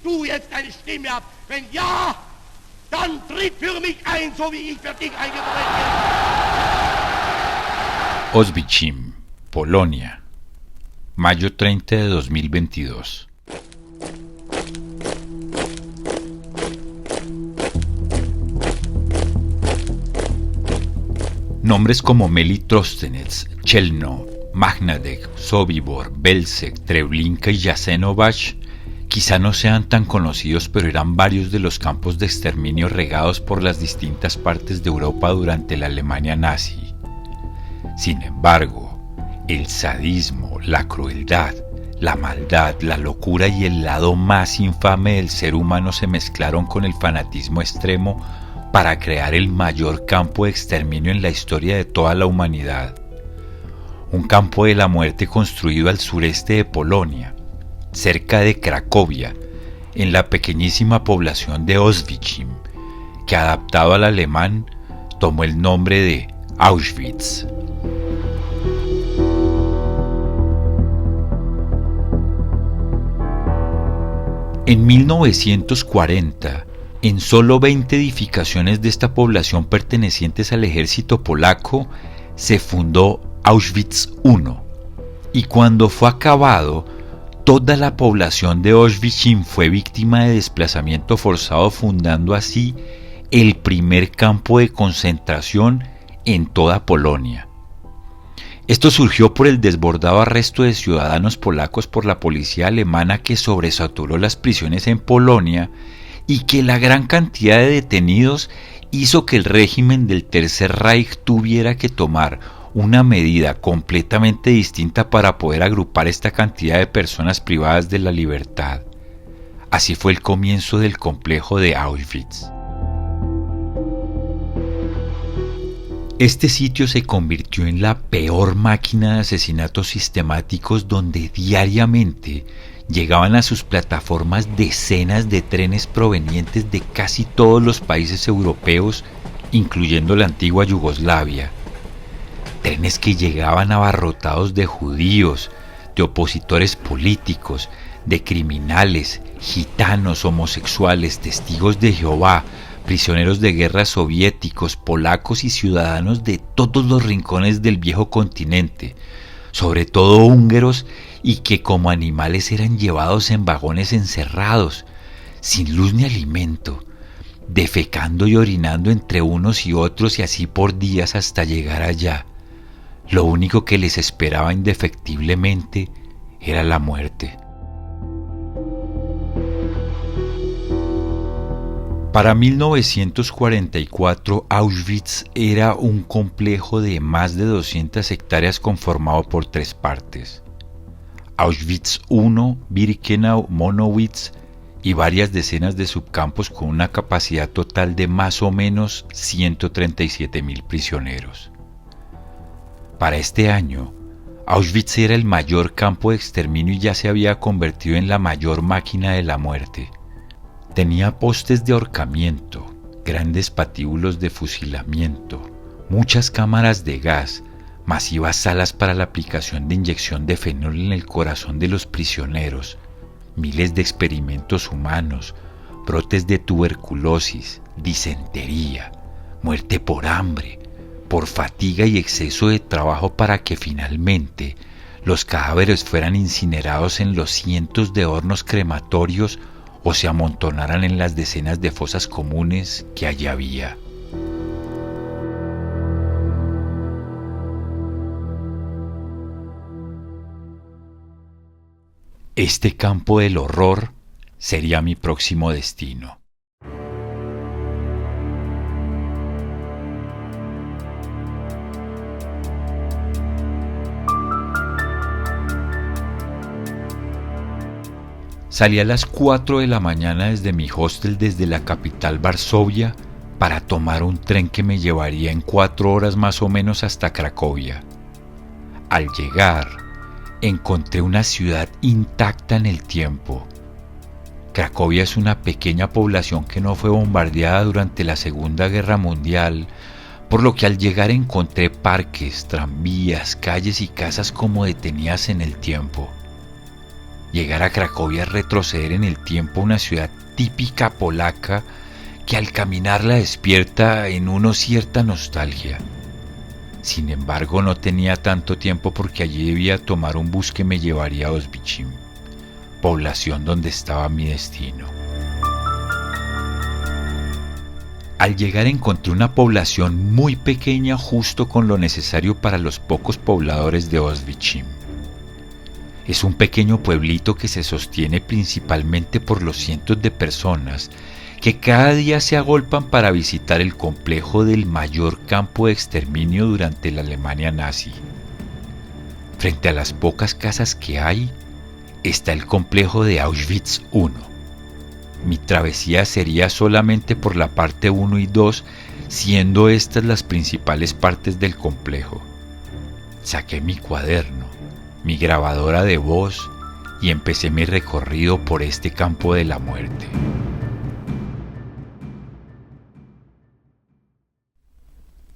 du jetzt deine Stimme ab? Wenn ja, dann tritt für mich ein, so wie ich für dich eingetreten bin. Oświęcim, Polonia, mayo 30 de 2022. Nombres como Melitróstenets, Chelno, Magnatek, Sobibor, Belzec, Treblinka y Jasenovac quizá no sean tan conocidos, pero eran varios de los campos de exterminio regados por las distintas partes de Europa durante la Alemania nazi. Sin embargo, el sadismo, la crueldad, la maldad, la locura y el lado más infame del ser humano se mezclaron con el fanatismo extremo para crear el mayor campo de exterminio en la historia de toda la humanidad. Un campo de la muerte construido al sureste de Polonia, cerca de Cracovia, en la pequeñísima población de Oświęcim, que adaptado al alemán tomó el nombre de Auschwitz. En 1940, en solo 20 edificaciones de esta población pertenecientes al ejército polaco, se fundó Auschwitz I, y cuando fue acabado, toda la población de Oświęcim fue víctima de desplazamiento forzado, fundando así el primer campo de concentración en toda Polonia. Esto surgió por el desbordado arresto de ciudadanos polacos por la policía alemana, que sobresaturó las prisiones en Polonia, y que la gran cantidad de detenidos hizo que el régimen del Tercer Reich tuviera que tomar una medida completamente distinta para poder agrupar esta cantidad de personas privadas de la libertad. Así fue el comienzo del complejo de Auschwitz. Este sitio se convirtió en la peor máquina de asesinatos sistemáticos, donde diariamente llegaban a sus plataformas decenas de trenes provenientes de casi todos los países europeos, incluyendo la antigua Yugoslavia. Trenes que llegaban abarrotados de judíos, de opositores políticos, de criminales, gitanos, homosexuales, testigos de Jehová, prisioneros de guerra soviéticos, polacos y ciudadanos de todos los rincones del viejo continente, sobre todo húngaros, y que como animales eran llevados en vagones encerrados, sin luz ni alimento, defecando y orinando entre unos y otros, y así por días hasta llegar allá. Lo único que les esperaba indefectiblemente era la muerte. Para 1944, Auschwitz era un complejo de más de 200 hectáreas conformado por 3 partes: Auschwitz I, Birkenau, Monowitz y varias decenas de subcampos con una capacidad total de más o menos 137.000 prisioneros. Para este año, Auschwitz era el mayor campo de exterminio y ya se había convertido en la mayor máquina de la muerte. Tenía postes de ahorcamiento, grandes patíbulos de fusilamiento, muchas cámaras de gas, masivas salas para la aplicación de inyección de fenol en el corazón de los prisioneros, miles de experimentos humanos, brotes de tuberculosis, disentería, muerte por hambre, por fatiga y exceso de trabajo, para que finalmente los cadáveres fueran incinerados en los cientos de hornos crematorios o se amontonaran en las decenas de fosas comunes que allí había. Este campo del horror sería mi próximo destino. Salí a las 4 de la mañana desde mi hostel desde la capital Varsovia para tomar un tren que me llevaría en 4 horas más o menos hasta Cracovia. Al llegar, encontré una ciudad intacta en el tiempo. Cracovia es una pequeña población que no fue bombardeada durante la Segunda Guerra Mundial, por lo que al llegar encontré parques, tranvías, calles y casas como detenidas en el tiempo. Llegar a Cracovia es retroceder en el tiempo a una ciudad típica polaca que al caminarla despierta en uno cierta nostalgia. Sin embargo, no tenía tanto tiempo porque allí debía tomar un bus que me llevaría a Oświęcim, población donde estaba mi destino. Al llegar encontré una población muy pequeña justo con lo necesario para los pocos pobladores de Oświęcim. Es un pequeño pueblito que se sostiene principalmente por los cientos de personas que cada día se agolpan para visitar el complejo del mayor campo de exterminio durante la Alemania nazi. Frente a las pocas casas que hay, está el complejo de Auschwitz I. Mi travesía sería solamente por la parte 1 y 2, siendo estas las principales partes del complejo. Saqué mi cuaderno, mi grabadora de voz y empecé mi recorrido por este campo de la muerte.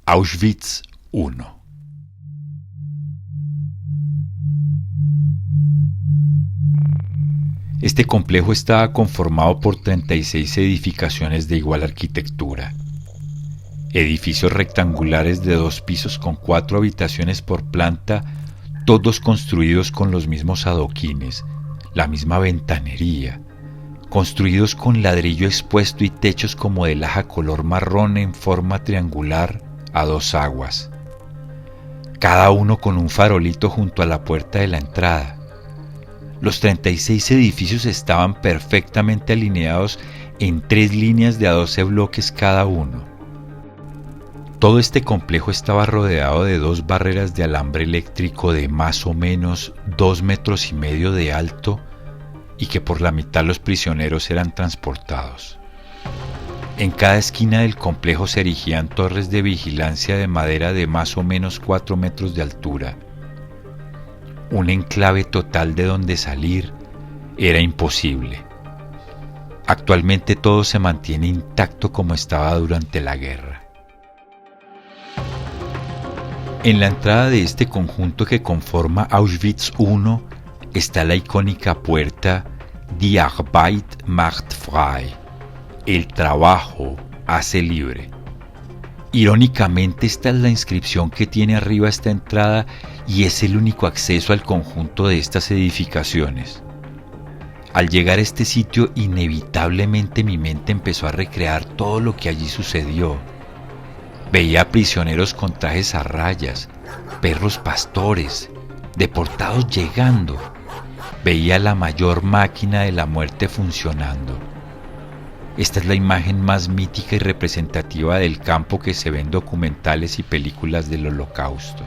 Auschwitz I. Este complejo estaba conformado por 36 edificaciones de igual arquitectura. Edificios rectangulares de 2 pisos con 4 habitaciones por planta, todos construidos con los mismos adoquines, la misma ventanería, construidos con ladrillo expuesto y techos como de laja color marrón en forma triangular a 2 aguas. Cada uno con un farolito junto a la puerta de la entrada. Los 36 edificios estaban perfectamente alineados en 3 líneas de a 12 bloques cada uno. Todo este complejo estaba rodeado de 2 barreras de alambre eléctrico de más o menos 2,5 metros de alto y que por la mitad los prisioneros eran transportados. En cada esquina del complejo se erigían torres de vigilancia de madera de más o menos 4 metros de altura. Un enclave total de donde salir era imposible. Actualmente todo se mantiene intacto como estaba durante la guerra. En la entrada de este conjunto que conforma Auschwitz I está la icónica puerta Die Arbeit macht frei, el trabajo hace libre. Irónicamente, esta es la inscripción que tiene arriba esta entrada y es el único acceso al conjunto de estas edificaciones. Al llegar a este sitio, inevitablemente mi mente empezó a recrear todo lo que allí sucedió. Veía prisioneros con trajes a rayas, perros pastores, deportados llegando. Veía la mayor máquina de la muerte funcionando. Esta es la imagen más mítica y representativa del campo que se ve en documentales y películas del Holocausto.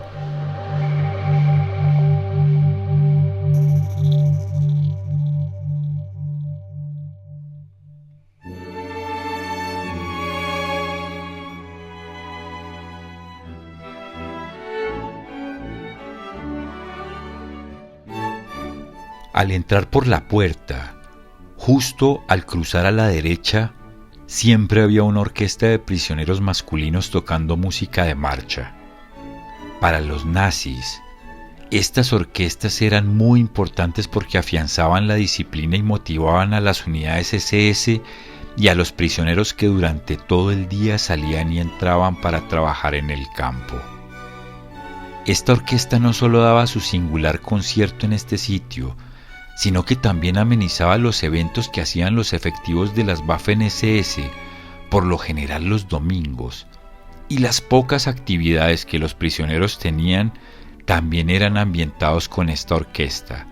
Al entrar por la puerta, justo al cruzar a la derecha, siempre había una orquesta de prisioneros masculinos tocando música de marcha. Para los nazis, estas orquestas eran muy importantes porque afianzaban la disciplina y motivaban a las unidades SS y a los prisioneros que durante todo el día salían y entraban para trabajar en el campo. Esta orquesta no solo daba su singular concierto en este sitio, sino que también amenizaba los eventos que hacían los efectivos de las Waffen-SS, por lo general los domingos, y las pocas actividades que los prisioneros tenían también eran ambientados con esta orquesta.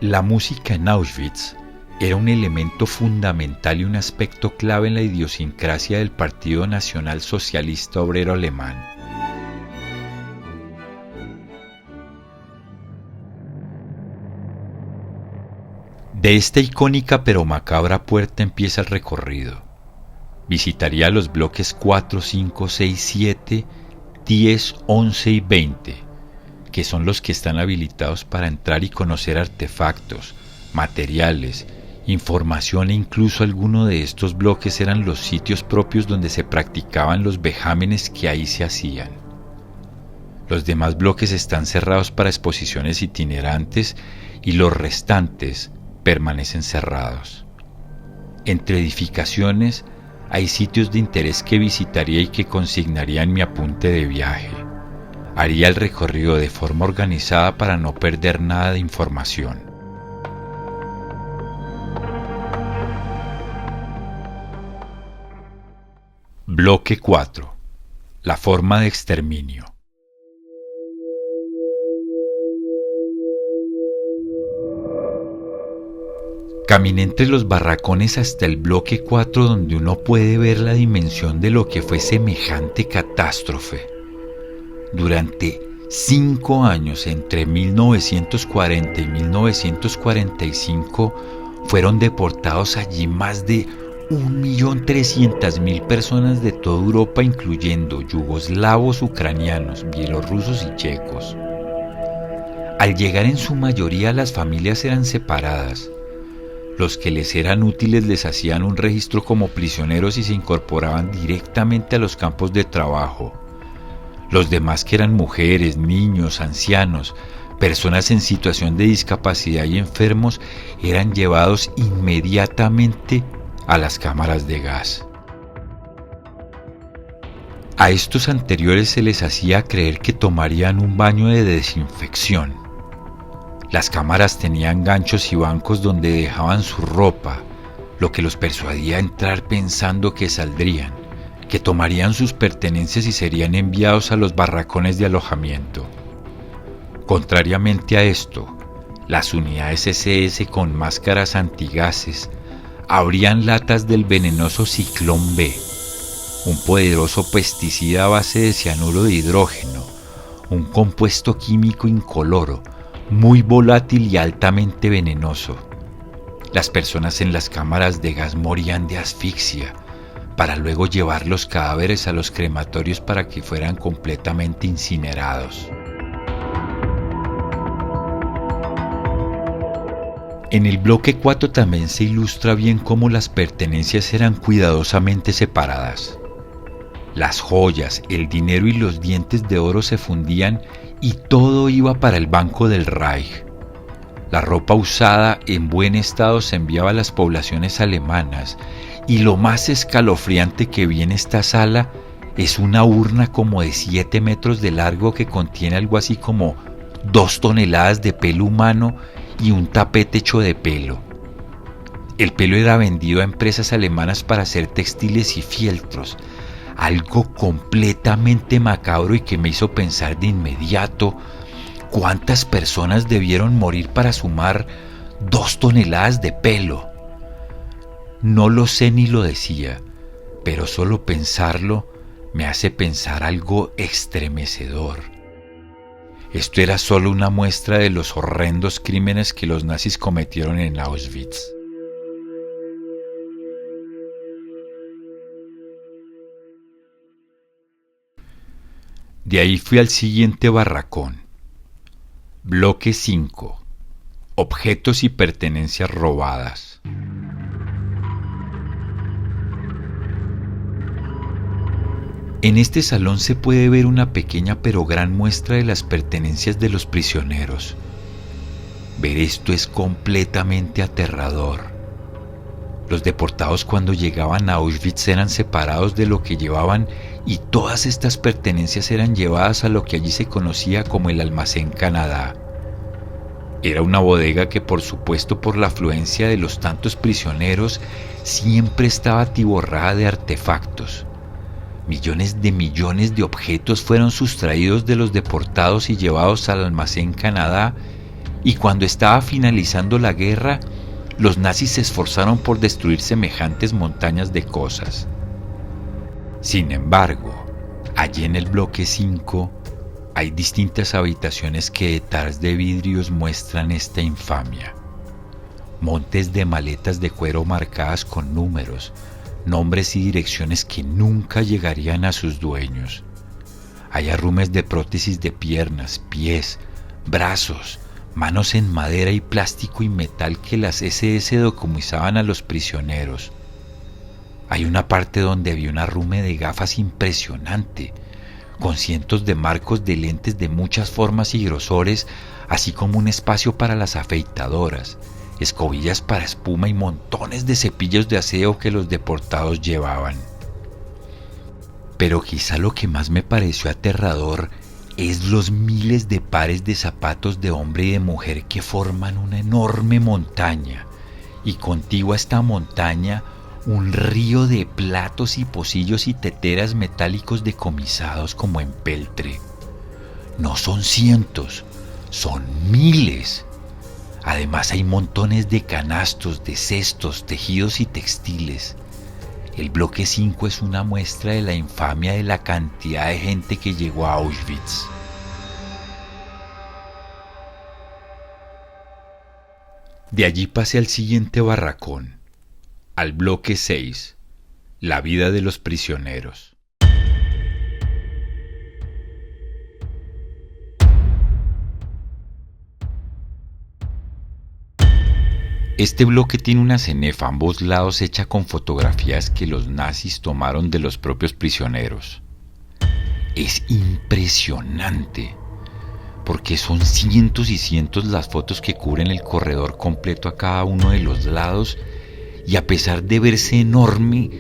La música en Auschwitz era un elemento fundamental y un aspecto clave en la idiosincrasia del Partido Nacional Socialista Obrero Alemán. De esta icónica pero macabra puerta empieza el recorrido. Visitaría los bloques 4, 5, 6, 7, 10, 11 y 20, que son los que están habilitados para entrar y conocer artefactos, materiales, información e incluso alguno de estos bloques eran los sitios propios donde se practicaban los vejámenes que ahí se hacían. Los demás bloques están cerrados para exposiciones itinerantes y los restantes permanecen cerrados. Entre edificaciones hay sitios de interés que visitaría y que consignaría en mi apunte de viaje. Haría el recorrido de forma organizada para no perder nada de información. Bloque 4. La forma de exterminio. Caminé entre los barracones hasta el bloque 4, donde uno puede ver la dimensión de lo que fue semejante catástrofe. Durante 5 años, entre 1940 y 1945, fueron deportados allí más de 1.300.000 personas de toda Europa, incluyendo yugoslavos, ucranianos, bielorrusos y checos. Al llegar, en su mayoría las familias eran separadas. Los que les eran útiles les hacían un registro como prisioneros y se incorporaban directamente a los campos de trabajo. Los demás, que eran mujeres, niños, ancianos, personas en situación de discapacidad y enfermos, eran llevados inmediatamente a las cámaras de gas. A estos anteriores se les hacía creer que tomarían un baño de desinfección. Las cámaras tenían ganchos y bancos donde dejaban su ropa, lo que los persuadía a entrar pensando que saldrían, que tomarían sus pertenencias y serían enviados a los barracones de alojamiento. Contrariamente a esto, las unidades SS con máscaras antigases abrían latas del venenoso Ciclón B, un poderoso pesticida a base de cianuro de hidrógeno, un compuesto químico incoloro, muy volátil y altamente venenoso. Las personas en las cámaras de gas morían de asfixia, para luego llevar los cadáveres a los crematorios para que fueran completamente incinerados. En el bloque 4 también se ilustra bien cómo las pertenencias eran cuidadosamente separadas. Las joyas, el dinero y los dientes de oro se fundían y todo iba para el Banco del Reich. La ropa usada en buen estado se enviaba a las poblaciones alemanas, y lo más escalofriante que vi en esta sala es una urna como de 7 metros de largo que contiene algo así como 2 toneladas de pelo humano y un tapete hecho de pelo. El pelo era vendido a empresas alemanas para hacer textiles y fieltros, algo completamente macabro y que me hizo pensar de inmediato cuántas personas debieron morir para sumar 2 toneladas de pelo. No lo sé ni lo decía, pero solo pensarlo me hace pensar algo estremecedor. Esto era solo una muestra de los horrendos crímenes que los nazis cometieron en Auschwitz. De ahí fui al siguiente barracón. Bloque 5. Objetos y pertenencias robadas. En este salón se puede ver una pequeña pero gran muestra de las pertenencias de los prisioneros. Ver esto es completamente aterrador. Los deportados, cuando llegaban a Auschwitz, eran separados de lo que llevaban y todas estas pertenencias eran llevadas a lo que allí se conocía como el Almacén Canadá. Era una bodega que, por supuesto, por la afluencia de los tantos prisioneros, siempre estaba atiborrada de artefactos. Millones de objetos fueron sustraídos de los deportados y llevados al Almacén Canadá, y cuando estaba finalizando la guerra, los nazis se esforzaron por destruir semejantes montañas de cosas. Sin embargo, allí en el bloque 5 hay distintas habitaciones que detrás de vidrios muestran esta infamia. Montes de maletas de cuero marcadas con números, nombres y direcciones que nunca llegarían a sus dueños. Hay arrumes de prótesis de piernas, pies, brazos, manos en madera y plástico y metal que las SS decomisaban a los prisioneros. Hay una parte donde había un arrume de gafas impresionante, con cientos de marcos de lentes de muchas formas y grosores, así como un espacio para las afeitadoras, escobillas para espuma y montones de cepillos de aseo que los deportados llevaban. Pero quizá lo que más me pareció aterrador es los miles de pares de zapatos de hombre y de mujer que forman una enorme montaña, y contigua a esta montaña un río de platos y pocillos y teteras metálicos decomisados como en peltre. No son cientos, son miles. Además hay montones de canastos, de cestos, tejidos y textiles. El bloque 5 es una muestra de la infamia de la cantidad de gente que llegó a Auschwitz. De allí pasé al siguiente barracón, al bloque 6, la vida de los prisioneros. Este bloque tiene una cenefa a ambos lados hecha con fotografías que los nazis tomaron de los propios prisioneros. Es impresionante, porque son cientos y cientos las fotos que cubren el corredor completo a cada uno de los lados, y a pesar de verse enorme,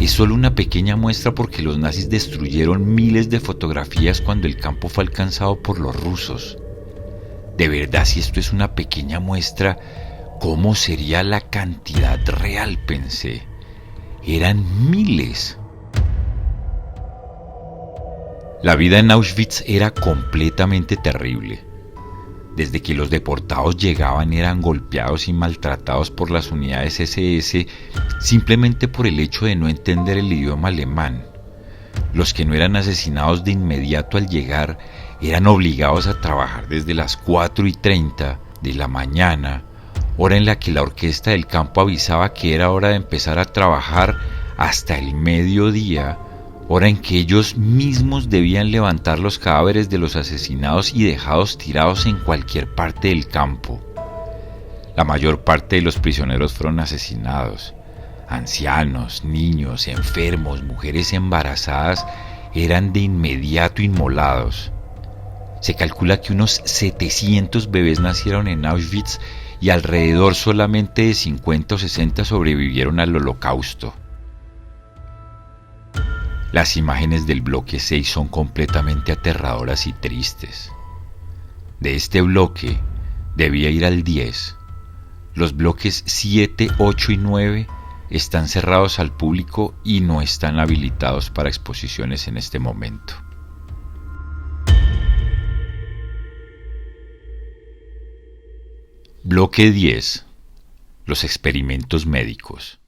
es solo una pequeña muestra porque los nazis destruyeron miles de fotografías cuando el campo fue alcanzado por los rusos. De verdad, si esto es una pequeña muestra, ¿cómo sería la cantidad real? Pensé. Eran miles. La vida en Auschwitz era completamente terrible. Desde que los deportados llegaban eran golpeados y maltratados por las unidades SS simplemente por el hecho de no entender el idioma alemán. Los que no eran asesinados de inmediato al llegar eran obligados a trabajar desde las 4:30 de la mañana, hora en la que la orquesta del campo avisaba que era hora de empezar a trabajar, hasta el mediodía, hora en que ellos mismos debían levantar los cadáveres de los asesinados y dejados tirados en cualquier parte del campo. La mayor parte de los prisioneros fueron asesinados. Ancianos, niños, enfermos, mujeres embarazadas eran de inmediato inmolados. Se calcula que unos 700 bebés nacieron en Auschwitz y alrededor solamente de 50 o 60 sobrevivieron al Holocausto. Las imágenes del bloque 6 son completamente aterradoras y tristes. De este bloque debía ir al 10. Los bloques 7, 8 y 9 están cerrados al público y no están habilitados para exposiciones en este momento. Bloque 10. Los experimentos médicos.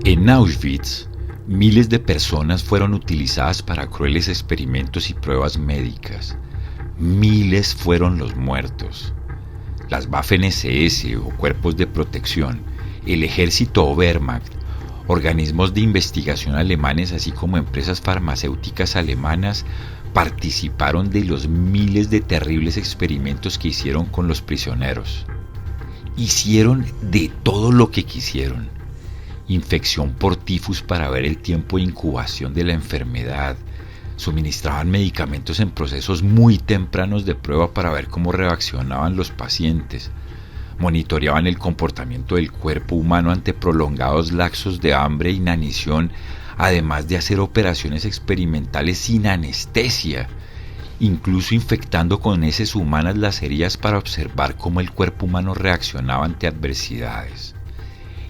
En Auschwitz, miles de personas fueron utilizadas para crueles experimentos y pruebas médicas. Miles fueron los muertos. Las Waffen-SS o cuerpos de protección, el ejército o Wehrmacht, organismos de investigación alemanes así como empresas farmacéuticas alemanas participaron de los miles de terribles experimentos que hicieron con los prisioneros. Hicieron de todo lo que quisieron. Infección por tifus para ver el tiempo de incubación de la enfermedad. Suministraban medicamentos en procesos muy tempranos de prueba para ver cómo reaccionaban los pacientes. Monitoreaban el comportamiento del cuerpo humano ante prolongados lapsos de hambre e inanición, además de hacer operaciones experimentales sin anestesia, incluso infectando con heces humanas las heridas para observar cómo el cuerpo humano reaccionaba ante adversidades.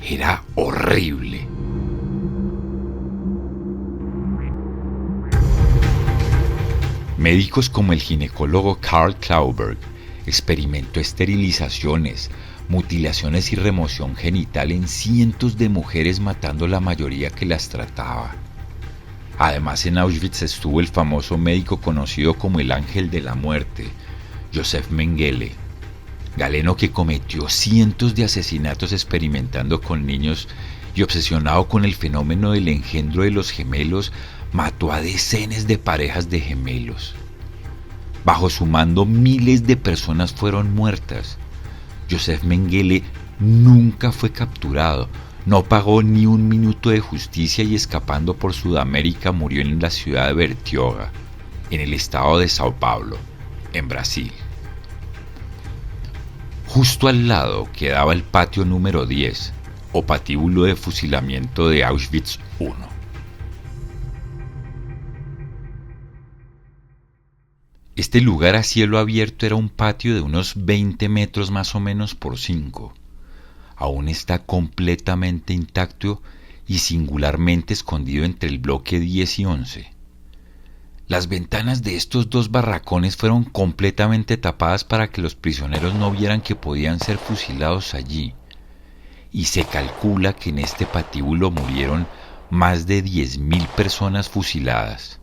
Era horrible. Médicos como el ginecólogo Karl Klauberg experimentó esterilizaciones, mutilaciones y remoción genital en cientos de mujeres, matando la mayoría que las trataba. Además, en Auschwitz estuvo el famoso médico conocido como el Ángel de la Muerte, Josef Mengele, galeno que cometió cientos de asesinatos experimentando con niños y obsesionado con el fenómeno del engendro de los gemelos, mató a decenas de parejas de gemelos. Bajo su mando miles de personas fueron muertas. Josef Mengele nunca fue capturado, no pagó ni un minuto de justicia y escapando por Sudamérica murió en la ciudad de Bertioga, en el estado de Sao Paulo, en Brasil. Justo al lado quedaba el patio número 10, o patíbulo de fusilamiento de Auschwitz I. Este lugar a cielo abierto era un patio de unos 20 metros más o menos por 5. Aún está completamente intacto y singularmente escondido entre el bloque 10 y 11. Las ventanas de estos dos barracones fueron completamente tapadas para que los prisioneros no vieran que podían ser fusilados allí, y se calcula que en este patíbulo murieron más de 10.000 personas fusiladas.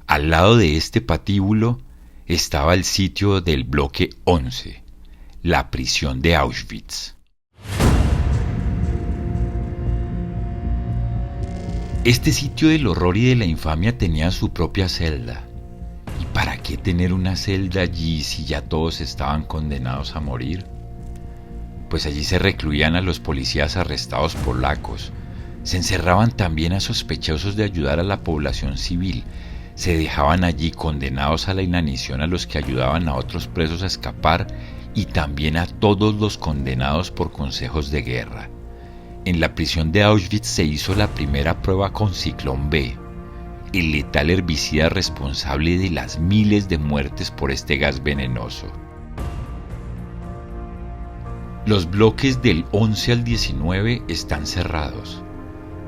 Al lado de este patíbulo estaba el sitio del bloque 11, la prisión de Auschwitz. Este sitio del horror y de la infamia tenía su propia celda. ¿Y para qué tener una celda allí si ya todos estaban condenados a morir? Pues allí se recluían a los policías arrestados polacos, se encerraban también a sospechosos de ayudar a la población civil, se dejaban allí condenados a la inanición a los que ayudaban a otros presos a escapar y también a todos los condenados por consejos de guerra. En la prisión de Auschwitz se hizo la primera prueba con Ciclón B, el letal herbicida responsable de las miles de muertes por este gas venenoso. Los bloques del 11 al 19 están cerrados,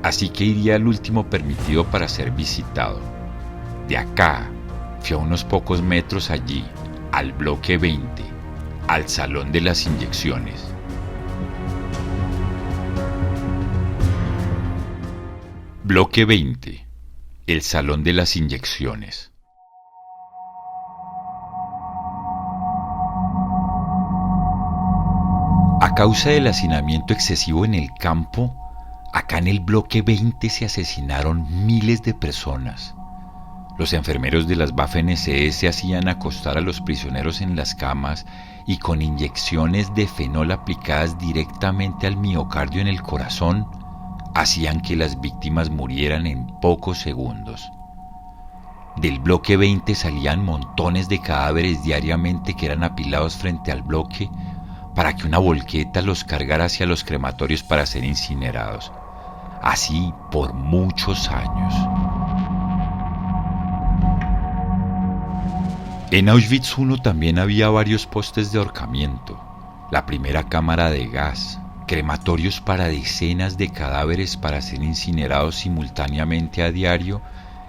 así que iría al último permitido para ser visitado. De acá, fui a unos pocos metros allí, al bloque 20, al salón de las inyecciones. Bloque 20, el salón de las inyecciones. A causa del hacinamiento excesivo en el campo, acá en el bloque 20 se asesinaron miles de personas. Los enfermeros de las Waffen-SS hacían acostar a los prisioneros en las camas y con inyecciones de fenol aplicadas directamente al miocardio en el corazón, hacían que las víctimas murieran en pocos segundos. Del bloque 20 salían montones de cadáveres diariamente que eran apilados frente al bloque para que una volqueta los cargara hacia los crematorios para ser incinerados. Así por muchos años. En Auschwitz I también había varios postes de ahorcamiento, la primera cámara de gas, crematorios para decenas de cadáveres para ser incinerados simultáneamente a diario,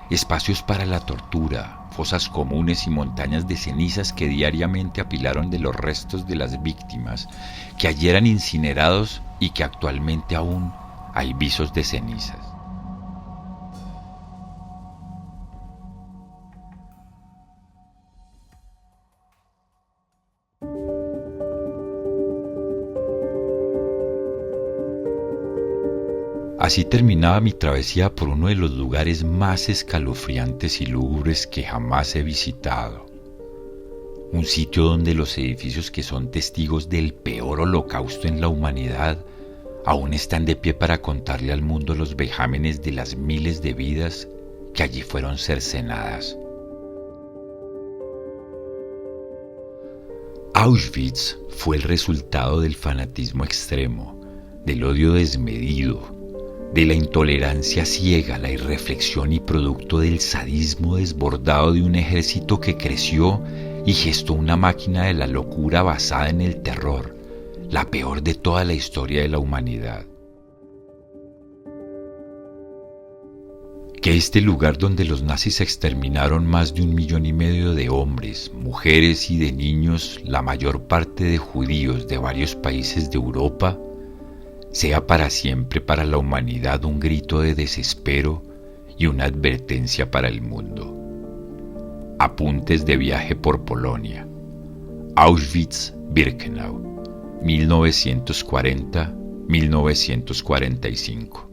espacios para la tortura, fosas comunes y montañas de cenizas que diariamente apilaron de los restos de las víctimas, que allí eran incinerados y que actualmente aún hay visos de cenizas. Así terminaba mi travesía por uno de los lugares más escalofriantes y lúgubres que jamás he visitado. Un sitio donde los edificios que son testigos del peor holocausto en la humanidad aún están de pie para contarle al mundo los vejámenes de las miles de vidas que allí fueron cercenadas. Auschwitz fue el resultado del fanatismo extremo, del odio desmedido, de la intolerancia ciega, la irreflexión y producto del sadismo desbordado de un ejército que creció y gestó una máquina de la locura basada en el terror, la peor de toda la historia de la humanidad. Que este lugar donde los nazis exterminaron más de 1,5 millones de hombres, mujeres y de niños, la mayor parte de judíos de varios países de Europa, sea para siempre para la humanidad un grito de desespero y una advertencia para el mundo. Apuntes de viaje por Polonia. Auschwitz-Birkenau, 1940-1945.